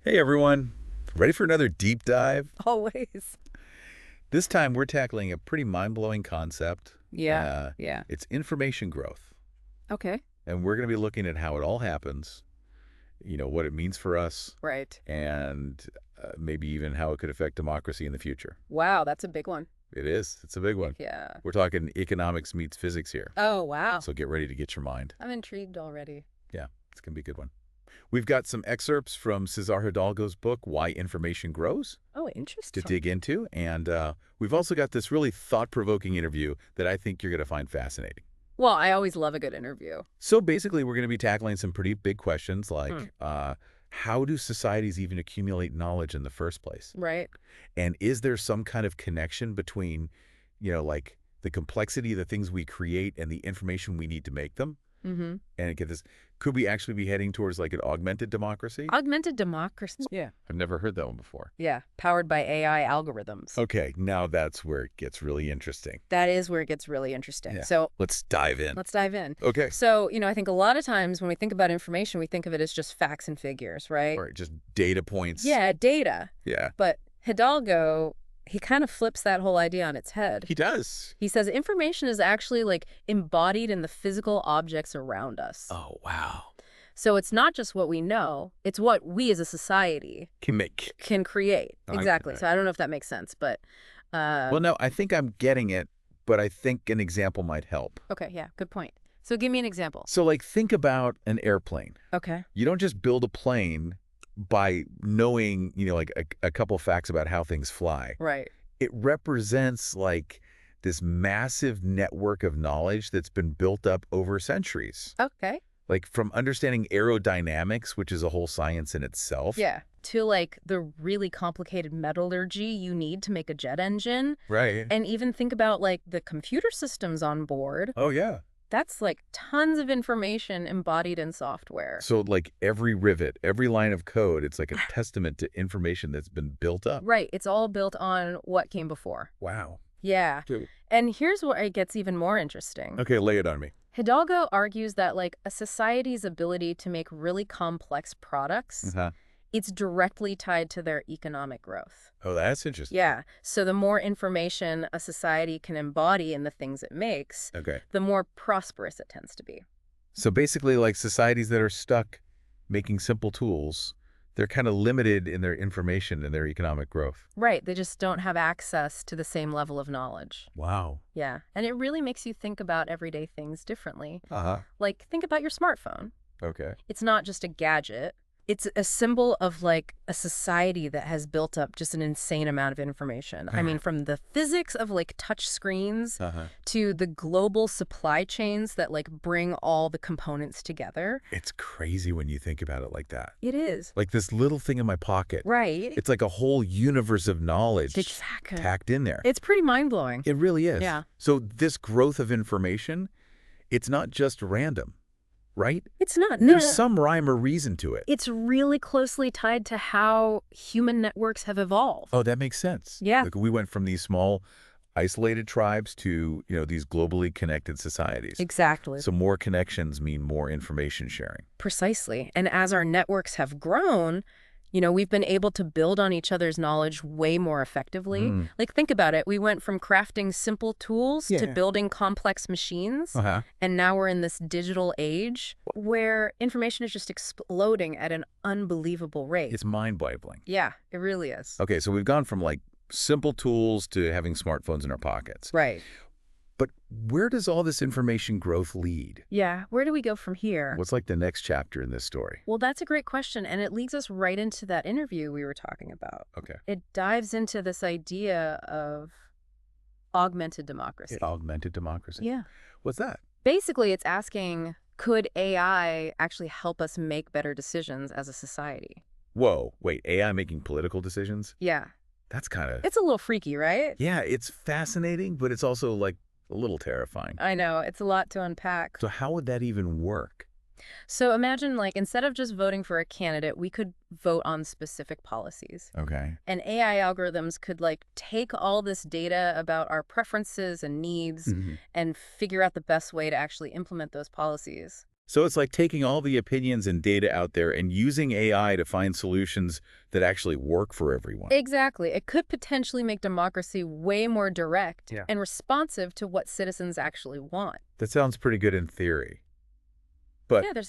Hey everyone, ready for another deep dive? Always. This time we're tackling a pretty mind-blowing concept. Yeah. Uh, Yeah. it's information growth. Okay. And we're going to be looking at how it all happens, what it means for us, Right. and maybe even how it could affect democracy in the future. Wow, that's a big one. It is. It's a big one. Yeah. We're talking economics meets physics here. Oh, wow. So get ready to get your mind. I'm intrigued already. Yeah, it's going to be a good one. We've got some excerpts from Cesar Hidalgo's book, Why Information Grows, Oh, to interesting. dig into. And we've also got this really thought-provoking interview that I think you're going to find fascinating. Well, I always love a good interview. So basically, we're going to be tackling some pretty big questions like, Hmm. how do societies even accumulate knowledge in the first place? Right. And is there some kind of connection between, like the complexity of the things we create and the information we need to make them? Mm-hmm. And get this, could we actually be heading towards like an augmented democracy? Augmented democracy. Yeah. I've never heard that one before. Yeah. Powered by AI algorithms. Okay, now that's where it gets really interesting. That is where it gets really interesting. Yeah. So Let's dive in. let's dive in. Okay. So, I think a lot of times when we think about information, we think of it as just facts and figures, right? All right, just data points. Yeah, data. Yeah. But Hidalgo, he kind of flips that whole idea on its head. He does. He says information is actually like embodied in the physical objects around us. Oh, wow. So it's not just what we know, it's what we as a society Can make. can create. I get Exactly. that. So I don't know if that makes sense, but Well, no, I think I'm getting it, but I think an example might help. okay, yeah, good point. So give me an example. So, like, think about an airplane. Okay. You don't just build a plane by knowing, like a couple facts about how things fly. Right. It represents, like, this massive network of knowledge that's been built up over centuries. Okay. Like from understanding aerodynamics, which is a whole science in itself. Yeah. To like the really complicated metallurgy you need to make a jet engine. Right. And even think about like the computer systems on board. Oh, yeah. That's like tons of information embodied in software. So like every rivet, every line of code, it's like a testament to information that's been built up. Right. It's all built on what came before. Wow. Yeah. Dude. And here's where it gets even more interesting. Okay, lay it on me. Hidalgo argues that like a society's ability to make really complex products, Uh-huh. it's directly tied to their economic growth. Oh, that's interesting. Yeah. So the more information a society can embody in the things it makes, Okay. the more prosperous it tends to be. So basically like societies that are stuck making simple tools, they're kind of limited in their information and their economic growth. Right. They just don't have access to the same level of knowledge. Wow. Yeah. And it really makes you think about everyday things differently. Uh-huh. Like, think about your smartphone. Okay. It's not just a gadget. It's a symbol of like a society that has built up just an insane amount of information. I mean, from the physics of like touch screens Uh-huh. to the global supply chains that like bring all the components together. It's crazy when you think about it like that. It is. Like this little thing in my pocket. Right. It's like a whole universe of knowledge Exactly. tacked in there. It's pretty mind-blowing. It really is. Yeah. So this growth of information, it's not just random, right? It's not. There's some rhyme or reason to it. It's really closely tied to how human networks have evolved. Oh, that makes sense. Yeah. Like we went from these small, isolated tribes to, these globally connected societies. Exactly. So more connections mean more information sharing. Precisely. And as our networks have grown, we've been able to build on each other's knowledge way more effectively. Like, think about it. We went from crafting simple tools to Yeah. building complex machines. Uh-huh. And now we're in this digital age where information is just exploding at an unbelievable rate. It's mind-boggling. Yeah, it really is. Okay, so we've gone from like simple tools to having smartphones in our pockets. Right. But where does all this information growth lead? Yeah. Where do we go from here? What's like the next chapter in this story? Well, that's a great question. And it leads us right into that interview we were talking about. Okay. It dives into this idea of augmented democracy. Augmented democracy. Yeah. What's that? Basically, it's asking, could AI actually help us make better decisions as a society? Whoa, wait, AI making political decisions? Yeah. That's kind of... It's a little freaky, right? Yeah, it's fascinating, but it's also like a little terrifying. I know. It's a lot to unpack. So how would that even work? So imagine, like, instead of just voting for a candidate, we could vote on specific policies. Okay. And AI algorithms could, like, take all this data about our preferences and needs and figure out the best way to actually implement those policies. So it's like taking all the opinions and data out there and using AI to find solutions that actually work for everyone. Exactly. It could potentially make democracy way more direct Yeah. and responsive to what citizens actually want. That sounds pretty good in theory. But Yeah,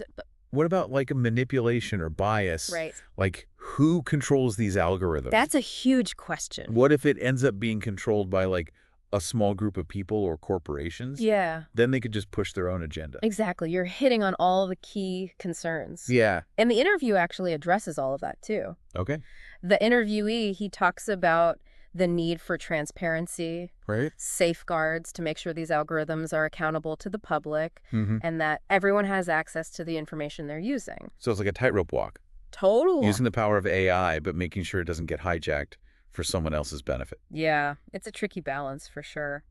what about like a manipulation or bias? right. Like who controls these algorithms? That's a huge question. What if it ends up being controlled by like a small group of people or corporations? Yeah, Then they could just push their own agenda. exactly. You're hitting on all the key concerns. Yeah. And the interview actually addresses all of that too. Okay. The interviewee, he talks about the need for transparency, Right. safeguards to make sure these algorithms are accountable to the public, Mm-hmm. and that everyone has access to the information they're using. So it's like a tightrope walk, Total. using the power of AI, but making sure it doesn't get hijacked for someone else's benefit. Yeah, it's a tricky balance for sure.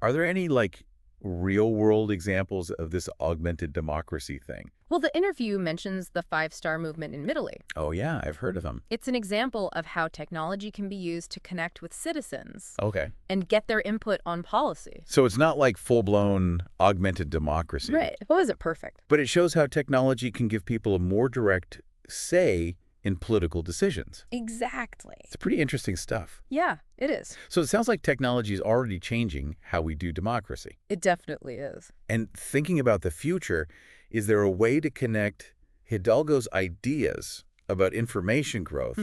Are there any like real world examples of this augmented democracy thing? Well, the interview mentions the Five-Star Movement in Italy. Oh yeah, I've heard of them. It's an example of how technology can be used to connect with citizens Okay. and get their input on policy. So it's not like full-blown augmented democracy. Right. It wasn't perfect. But it shows how technology can give people a more direct say in political decisions. Exactly. It's pretty interesting stuff. Yeah, it is. So it sounds like technology is already changing how we do democracy. It definitely is. And thinking about the future, is there a way to connect Hidalgo's ideas about information growth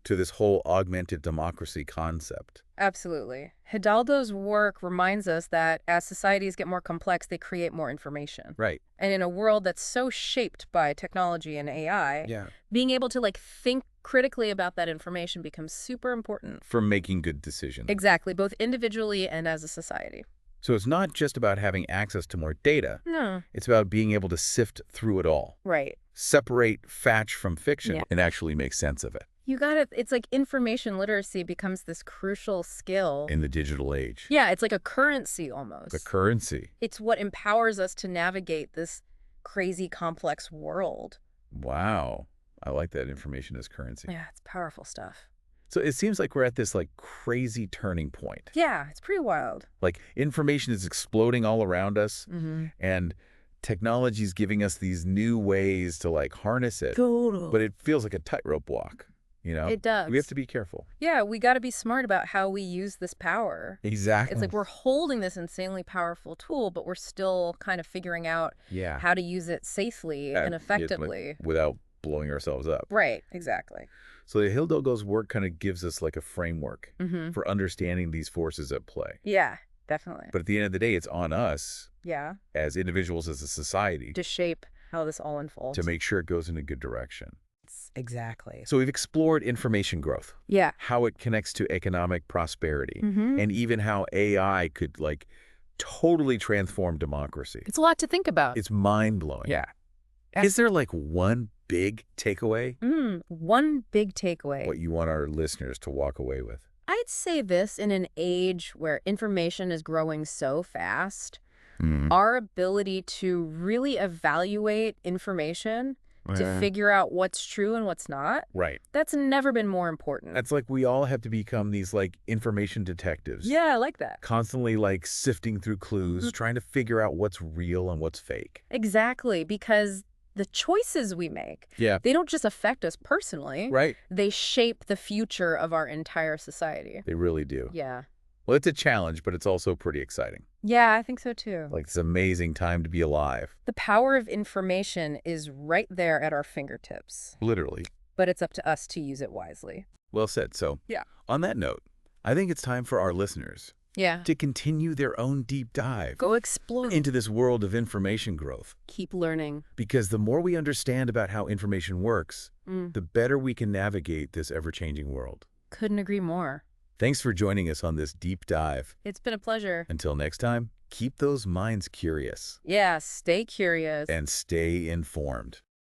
to this whole augmented democracy concept? Absolutely. Hidalgo's work reminds us that as societies get more complex, they create more information. Right. And in a world that's so shaped by technology and AI, Yeah. being able to think critically about that information becomes super important. For making good decisions. Exactly, both individually and as a society. So it's not just about having access to more data. No. It's about being able to sift through it all, Right. separate fact from fiction, Yeah. and actually make sense of it You got it. It's like information literacy becomes this crucial skill. in the digital age. Yeah, it's like a currency almost. The currency. It's what empowers us to navigate this crazy, complex world. Wow. I like that information as currency. Yeah, it's powerful stuff. So it seems like we're at this like crazy turning point. Yeah, it's pretty wild. Like information is exploding all around us and technology is giving us these new ways to like harness it. Total. But it feels like a tightrope walk, you know? It does. We have to be careful. Yeah, we got to be smart about how we use this power. Exactly. It's like we're holding this insanely powerful tool, but we're still kind of figuring out yeah. how to use it safely and Yeah, like, effectively. without blowing ourselves up. Right, exactly. So the Hidalgo's work kind of gives us like a framework Mm-hmm. for understanding these forces at play. Yeah, definitely. But at the end of the day, it's on us Yeah, as individuals, as a society, to shape how this all unfolds. to make sure it goes in a good direction. Exactly. So we've explored information growth, Yeah. how it connects to economic prosperity, Mm-hmm. and even how AI could like totally transform democracy. It's a lot to think about. It's mind-blowing. Yeah. Is there like one big takeaway? One big takeaway. What you want our listeners to walk away with? I'd say this: in an age where information is growing so fast, our ability to really evaluate information to figure out what's true and what's not, Right. that's never been more important. That's like we all have to become these like information detectives. Yeah, I like that. Constantly like sifting through clues, trying to figure out what's real and what's fake. Exactly, because the choices we make, Yeah. they don't just affect us personally. Right. They shape the future of our entire society. They really do. Yeah. Well, it's a challenge, but it's also pretty exciting. Yeah, I think so too. Like it's an amazing time to be alive. The power of information is right there at our fingertips, Literally. but it's up to us to use it wisely. Well said. So, Yeah. on that note, I think it's time for our listeners Yeah. to continue their own deep dive Go explore. into this world of information growth. Keep learning. Because the more we understand about how information works, Mm. the better we can navigate this ever-changing world. Couldn't agree more. Thanks for joining us on this deep dive. It's been a pleasure. Until next time, keep those minds curious Yeah, stay curious. and stay informed.